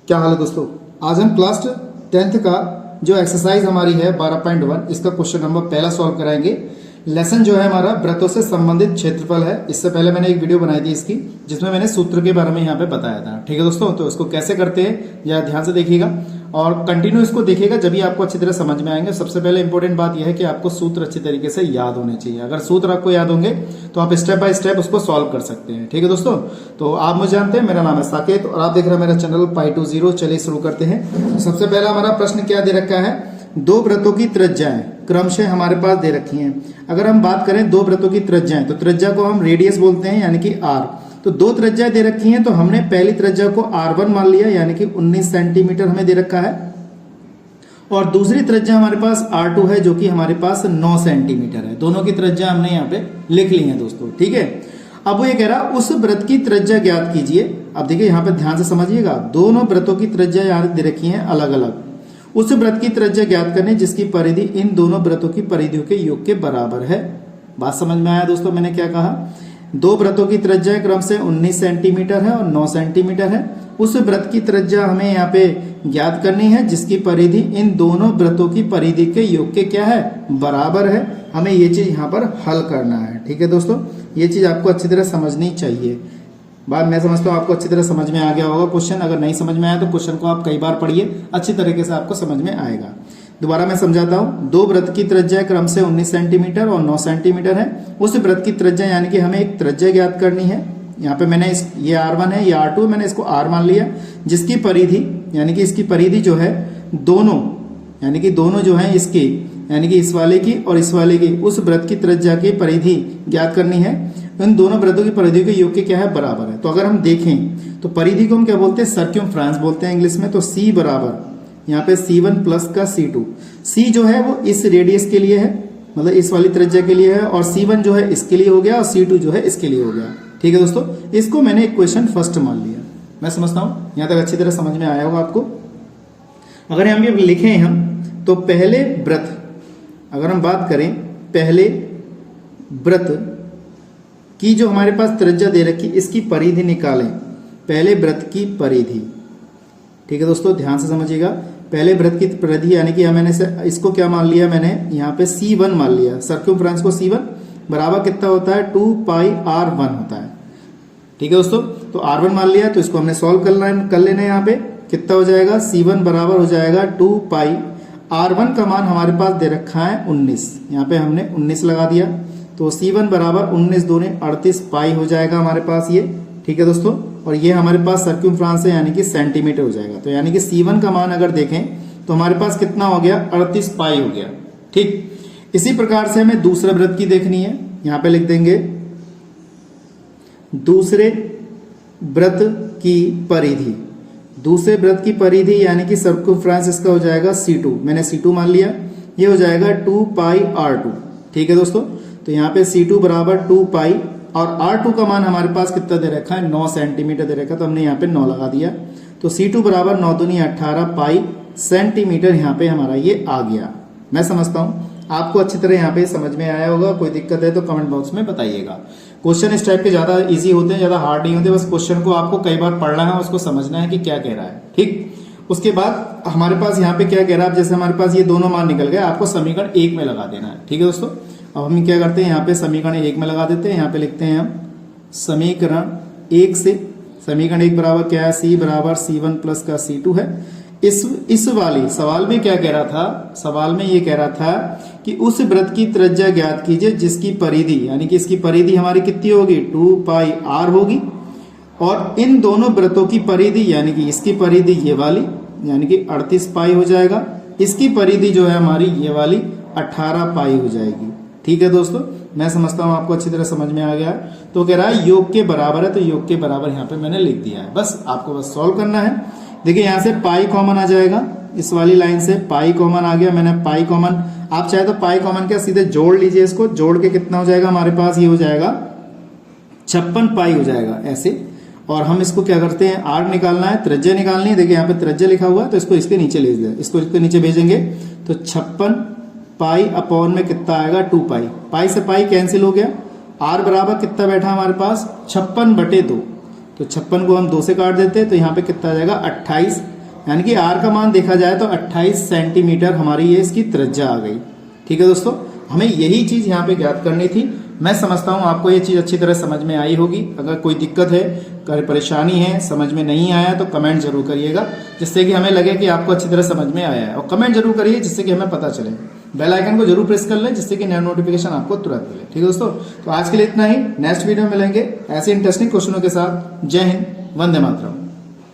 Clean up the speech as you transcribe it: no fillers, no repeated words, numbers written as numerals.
क्या हाल है दोस्तों। आज हम क्लास 10th का जो एक्सरसाइज हमारी है 12.1 इसका क्वेश्चन नंबर पहला सॉल्व कराएंगे। लेसन जो है हमारा वृत्तों से संबंधित क्षेत्रफल है। इससे पहले मैंने एक वीडियो बनाई थी इसकी, जिसमें मैंने सूत्र के बारे में यहाँ पे बताया था। ठीक है दोस्तों, तो इसको कैसे करते हैं या ध्यान से देखिएगा और कंटिन्यू इसको देखिएगा, जब भी आपको अच्छी तरह समझ में आएंगे। सबसे पहले इंपॉर्टेंट बात यह है कि आपको सूत्र अच्छी तरीके से याद होने चाहिए। अगर सूत्र आपको याद होंगे तो आप स्टेप बाय स्टेप उसको सॉल्व कर सकते हैं। ठीक है दोस्तों, तो आप मुझे जानते हैं, मेरा नाम है साकेत और आप देख रहे हैं मेरा चैनल Pi20। चलिए शुरू करते हैं। सबसे पहला हमारा प्रश्न क्या दे रखा है, दो वृत्तों की त्रिज्याएं क्रमशः हमारे पास दे रखी हैं। अगर हम बात करें दो वृत्तों की त्रिज्याएं, तो त्रिज्या को हम रेडियस बोलते हैं, यानी कि r। तो दो त्रिज्याएं दे रखी हैं, तो हमने पहली त्रिज्या को r1 मान लिया, यानी कि 19 सेंटीमीटर हमें दे रखा है, और दूसरी त्रिज्या हमारे पास r2 है, जो कि हमारे पास 9 सेंटीमीटर है। दोनों की त्रिज्या हमने यहाँ पे लिख ली है दोस्तों। ठीक है, अब वो ये कह रहा उस वृत्त की त्रिज्या ज्ञात कीजिए। अब देखिए यहाँ पे ध्यान से समझिएगा, दोनों वृत्तों की त्रिज्या यहाँ दे रखी है अलग अलग। उस वृत्त की त्रिज्या ज्ञात करने जिसकी परिधि इन दोनों वृत्तों की परिधियों के योग के बराबर है। बात समझ में आया दोस्तों, मैंने क्या कहा, दो वृत्तों की त्रिज्या क्रम से 19 सेंटीमीटर है और 9 सेंटीमीटर है। उस वृत्त की त्रिज्या हमें यहाँ पे ज्ञात करनी है जिसकी परिधि इन दोनों वृत्तों की परिधि के योग के क्या है, बराबर है। हमें ये चीज यहाँ पर हल करना है। ठीक है दोस्तों, ये चीज आपको अच्छी तरह समझनी चाहिए। बात मैं समझता हूँ आपको अच्छी तरह समझ में आ गया होगा क्वेश्चन। अगर नहीं समझ में आया तो क्वेश्चन को आप कई बार पढ़िए, अच्छी तरीके से आपको समझ में आएगा। दोबारा मैं समझाता हूँ, दो वृत्त की त्रिज्या क्रम से 19 सेंटीमीटर और 9 सेंटीमीटर है। उस वृत्त की त्रिज्या यानी कि हमें एक त्रिज्या ज्ञात करनी है। यहाँ पे मैंने ये r1 है, ये r2, मैंने इसको r मान लिया, जिसकी परिधि यानी कि इसकी परिधि जो है दोनों, यानी कि दोनों जो है इसकी, यानी कि इस वाले की और इस वाले की, उस वृत्त की त्रिज्या की परिधि ज्ञात करनी है। इन दोनों वृत्तों की परिधि के योग के क्या है, बराबर है। तो अगर हम देखें तो परिधि को हम क्या बोलते हैं, सर्क्यूमफ्रेंस बोलते हैं इंग्लिश में। तो C बराबर यहाँ पे C1 प्लस का C2। C जो है वो इस रेडियस के लिए है, मतलब इस वाली त्रिज्या के लिए है, और C1 जो है इसके लिए हो गया और C2 जो है इसके लिए हो गया। ठीक है दोस्तों, इसको मैंने इक्वेशन फर्स्ट मान लिया। मैं समझता हूँ यहाँ तक अच्छी तरह समझ में आया होगा आपको। अगर यहाँ पे लिखें हम, तो पहले वृत्त, अगर हम बात करें पहले वृत्त की जो हमारे पास त्रिज्या दे रखी, इसकी परिधि निकालें। पहले वृत्त की परिधि, ठीक है दोस्तों, ध्यान से समझिएगा। पहले वृत्त की परिधि यानी कि मैंने इसको क्या मान लिया, मैंने यहाँ पे C1 मान लिया। सर्क्यूमफ्रेंस को C1 बराबर कितना होता है, 2 पाई r1 होता है। ठीक है दोस्तों, तो r1 मान लिया, तो इसको हमने सॉल्व कर लेना है। यहाँ पे कितना हो जाएगा, C1 बराबर हो जाएगा 2 पाई r1 का मान हमारे पास दे रखा है 19, यहाँ पे हमने 19 लगा दिया। तो C1 बराबर 19 दूनी 38 पाई हो जाएगा हमारे पास ये। ठीक है दोस्तों, और ये हमारे पास सर्क्यूमफ्रेंस है, यानी कि सेंटीमीटर हो जाएगा। तो यानी कि C1 का मान अगर देखें तो हमारे पास कितना हो गया, 38 पाई हो गया। ठीक, इसी प्रकार से हमें दूसरे वृत्त की देखनी है। यहाँ पे लिख देंगे दूसरे वृत्त की परिधि। दूसरे वृत्त की परिधि यानी कि सर्क्यूमफ्रेंस इसका हो जाएगा C2। मैंने C2 मान लिया, ये हो जाएगा 2 पाई r2। ठीक है दोस्तों, तो यहाँ पे C2 बराबर 2 पाई, और R2 का मान हमारे पास कितना दे रखा है, 9 सेंटीमीटर दे रखा है, तो हमने यहाँ पे 9 लगा दिया। तो C2 बराबर 9 दूनी 18 पाई सेंटीमीटर यहाँ पे हमारा ये आ गया। मैं समझता हूँ आपको अच्छी तरह यहाँ पे समझ में आया होगा। कोई दिक्कत है तो कमेंट बॉक्स में बताइएगा। क्वेश्चन इस टाइप के ज्यादा इजी होते हैं, ज्यादा हार्ड नहीं होते। बस क्वेश्चन को आपको कई बार पढ़ना है, उसको समझना है कि क्या कह रहा है। ठीक, उसके बाद हमारे पास यहाँ पे क्या कह रहा है, जैसे हमारे पास ये दोनों मान निकल गए, आपको समीकरण 1 में लगा देना है। ठीक है दोस्तों, अब हम क्या करते हैं, यहाँ पे समीकरण 1 में लगा देते हैं। यहाँ पे लिखते हैं हम समीकरण 1 से, समीकरण 1 बराबर क्या है, C बराबर C1 प्लस का C2 है। इस वाली सवाल में क्या कह रहा था, सवाल में ये कह रहा था कि उस वृत्त की त्रिज्या ज्ञात कीजिए जिसकी परिधि, यानी कि इसकी परिधि हमारी कितनी होगी, 2 पाई r होगी, और इन दोनों वृत्तों की परिधि यानी कि इसकी परिधि ये वाली, यानी कि 38 पाई हो जाएगा। इसकी परिधि जो है हमारी ये वाली 18 पाई हो जाएगी। ठीक है दोस्तों, मैं समझता हूँ आपको अच्छी तरह समझ में आ गया। तो कह रहा है योग के बराबर है, तो योग के बराबर यहाँ पे मैंने लिख दिया है। बस आपको बस सॉल्व करना है। देखिए यहाँ से पाई कॉमन आ जाएगा, इस वाली लाइन से पाई कॉमन आ गया। मैंने पाई कॉमन, आप चाहे तो पाई कॉमन क्या सीधे जोड़ लीजिए, इसको जोड़ के कितना हो जाएगा हमारे पास, ये हो जाएगा 56 पाई हो जाएगा ऐसे। और हम इसको क्या करते हैं, r निकालना है, त्रिज्या निकालनी है। देखिए यहाँ पे त्रिज्या लिखा हुआ है, तो इसको इसके नीचे ले जाए, इसको इसके नीचे भेजेंगे तो 56 पाई अपॉन में कितना आएगा, 2 पाई। पाई से पाई कैंसिल हो गया, r बराबर कितना बैठा हमारे पास, 56/2। तो 56 को हम 2 से काट देते हैं, तो यहाँ पे कितना आ जाएगा, 28। यानी कि आर का मान देखा जाए तो 28 सेंटीमीटर हमारी ये इसकी त्रिज्या आ गई। ठीक है दोस्तों, हमें यही चीज यहाँ पे ज्ञात करनी थी। मैं समझता हूँ आपको ये चीज अच्छी तरह समझ में आई होगी। अगर कोई दिक्कत है, कोई परेशानी है, समझ में नहीं आया तो कमेंट जरूर करिएगा, जिससे कि हमें लगे कि आपको अच्छी तरह समझ में आया है। और कमेंट जरूर करिए जिससे कि हमें पता चले। बेल आइकन को जरूर प्रेस कर लें जिससे कि नया नोटिफिकेशन आपको तुरंत मिले। ठीक है दोस्तों, तो आज के लिए इतना ही। नेक्स्ट वीडियो में मिलेंगे ऐसे इंटरेस्टिंग क्वेश्चनों के साथ। जय हिंद, वंदे मातरम।